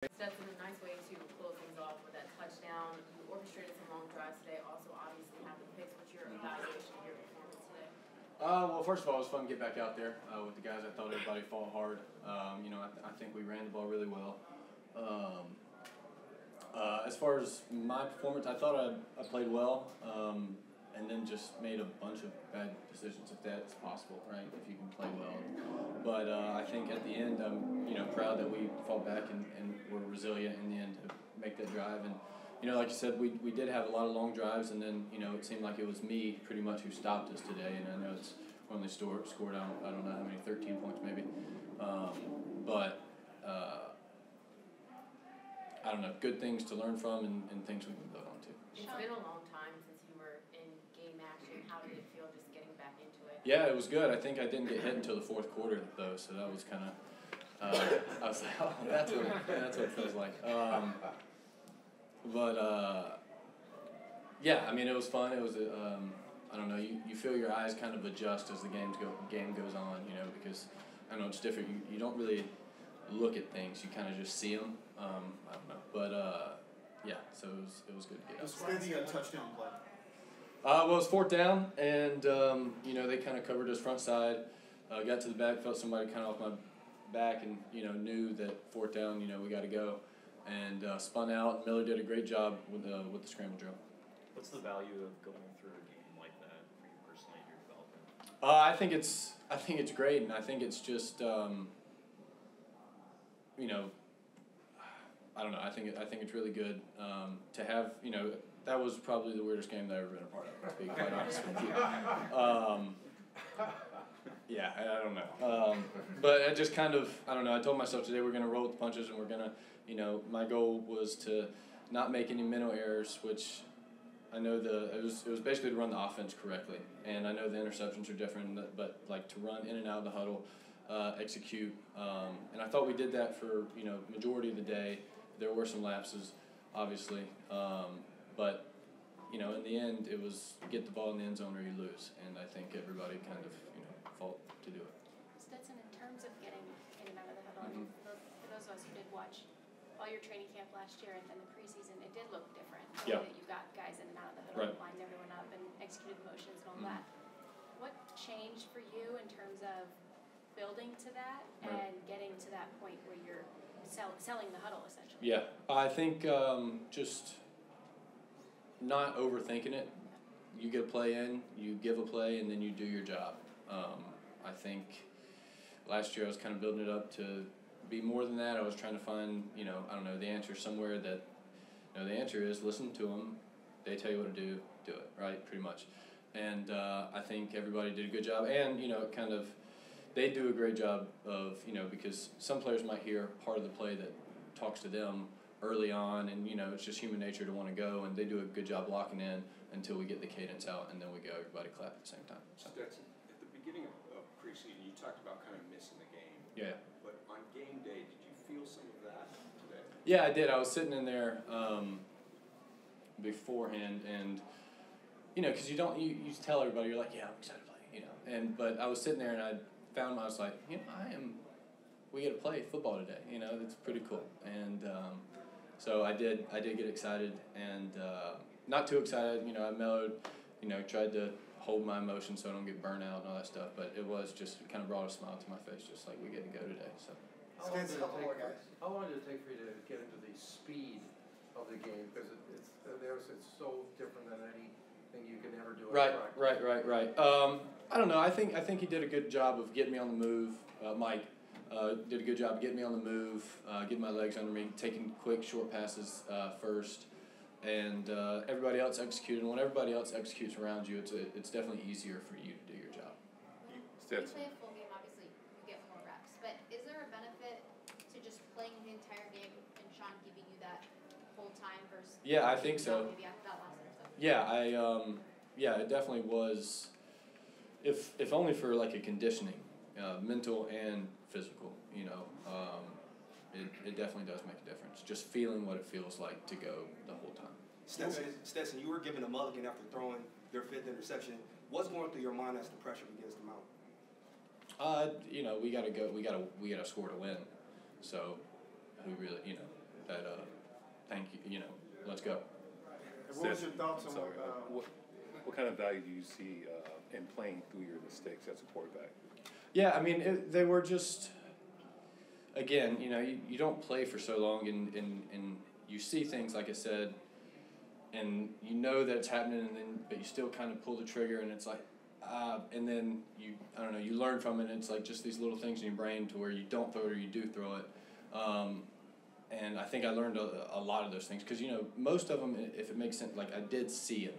Stetson, a nice way to close things off with that touchdown. You orchestrated some long drives today, also obviously have the picks. What's your evaluation of your performance today? Well, first of all, it was fun to get back out there with the guys. I thought everybody fought hard. I think we ran the ball really well. As far as my performance, I thought I played well, and then just made a bunch of bad decisions, if that's possible, right? If you can play well. But I think at the end, I'm proud that we fought back and were resilient in the end to make that drive. And like you said, we did have a lot of long drives, and then it seemed like it was me pretty much who stopped us today. And I know it's only scored I don't know how many, 13 points maybe, but. I don't know, good things to learn from and things we can build on too. It's been a long time since you were in game action. How did it feel just getting back into it? Yeah, it was good. I think I didn't get hit until the fourth quarter though, so that was kind of. I was like, oh, that's what it feels like. Yeah, I mean, it was fun. It was I don't know. You feel your eyes kind of adjust as the game goes on. Because I don't know, it's different. You don't really look at things. You kind of just see them. I don't know, but yeah. So it was good to get out. Describing a touchdown play. Well, it was fourth down, and they kind of covered us front side. Got to the back, felt somebody kind of off my back, and knew that fourth down. We got to go, and spun out. Miller did a great job with the scramble drill. What's the value of going through a game like that for you personally in your development? I think it's great, and I think it's just I don't know. I think it's really good to have. That was probably the weirdest game that I've ever been a part of, to be quite honest with you. Yeah, I don't know. But I just kind of, I don't know. I told myself today we're going to roll with the punches, and we're going to, my goal was to not make any mental errors, which I know it was basically to run the offense correctly. And I know the interceptions are different, but like to run in and out of the huddle, execute. And I thought we did that for, majority of the day. There were some lapses, obviously. But, in the end, it was get the ball in the end zone or you lose. And I think everybody kind of, fought to do it. Stetson, in terms of getting in and out of the huddle, for those of us who did watch all your training camp last year and then the preseason, it did look different. The way that you got guys in and out of the huddle, lined everyone up and executed motions and all that. What changed for you in terms of building to that and getting to that point where you're selling the huddle, essentially? Yeah, I think just not overthinking it. You get a play in, you give a play, and then you do your job. I think last year I was kind of building it up to be more than that. I was trying to find, I don't know, the answer somewhere that, the answer is listen to them. They tell you what to do it, right, pretty much. And I think everybody did a good job. And, kind of, they do a great job of, because some players might hear part of the play that talks to them early on, and, it's just human nature to want to go, and they do a good job locking in until we get the cadence out, and then we go, everybody clap at the same time. So. Stetson, at the beginning of preseason, you talked about kind of missing the game. Yeah. But on game day, did you feel some of that today? Yeah, I did. I was sitting in there beforehand, and, because you tell everybody, you're like, yeah, I'm excited to play, but I was sitting there, and I found I was like, we get to play football today, it's pretty cool. And so I did get excited, and not too excited, I mellowed, tried to hold my emotions so I don't get burnt out and all that stuff, but it was just kind of brought a smile to my face, just like we get to go today. So. How long did it take for you to get into the speed of the game? Because it's so different than anything you can ever do. Right. I don't know. I think he did a good job of getting me on the move. Mike did a good job of getting me on the move, getting my legs under me, taking quick, short passes first, and everybody else executed. And when everybody else executes around you, it's definitely easier for you to do your job. When you play a full game, obviously you get more reps, but is there a benefit to just playing the entire game and Sean giving you that whole time versus? Yeah, I think so. Maybe after that last interception. Yeah, it definitely was. If only for like a conditioning, mental and physical, it definitely does make a difference. Just feeling what it feels like to go the whole time. Stetson, you were given a mulligan after throwing their 5th interception. What's going through your mind as the pressure begins to mount? We gotta go. We gotta score to win. So, who really, thank you, you know, let's go. What was your thoughts on Sorry, what kind of value do you see in playing through your mistakes as a quarterback? Yeah, I mean, they were just, again, you know, you don't play for so long and you see things, like I said, and you know that it's happening, but you still kind of pull the trigger, and it's like, and then I don't know, you learn from it, and it's like just these little things in your brain to where you don't throw it or you do throw it. And I think I learned a lot of those things because, you know, most of them, if it makes sense, like I did see them,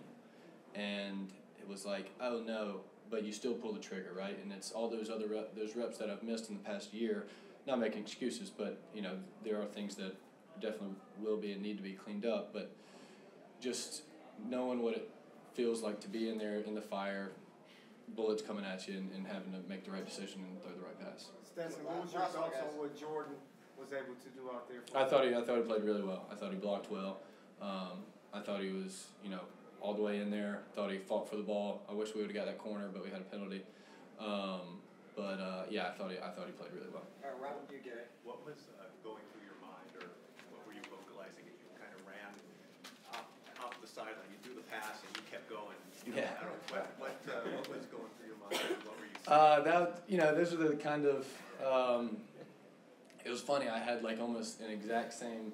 and it was like, oh no, but you still pull the trigger, right? And it's all those other those reps that I've missed in the past year. Not making excuses, but you know, there are things that definitely will be and need to be cleaned up. But just knowing what it feels like to be in there in the fire, bullets coming at you, and having to make the right decision and throw the right pass. Stetson, what was your thoughts on what Jordan was able to do out there? I thought he played really well. I thought he blocked well. I thought he was, you know, all the way in there. Thought he fought for the ball. I wish we would have got that corner, but we had a penalty. Yeah, I thought he played really well. All right, Robin, you get it. What was going through your mind, or what were you vocalizing as you kind of ran off the sideline? You threw the pass and you kept going. You know, Yeah. I don't know, what was going through your mind? What were you saying? Those are the kind of. It was funny. I had like almost an exact same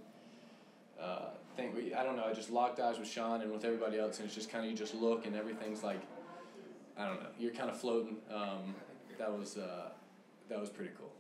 thing. I don't know. I just locked eyes with Sean and with everybody else, and it's just kind of you just look and everything's like, I don't know. You're kind of floating. That was pretty cool.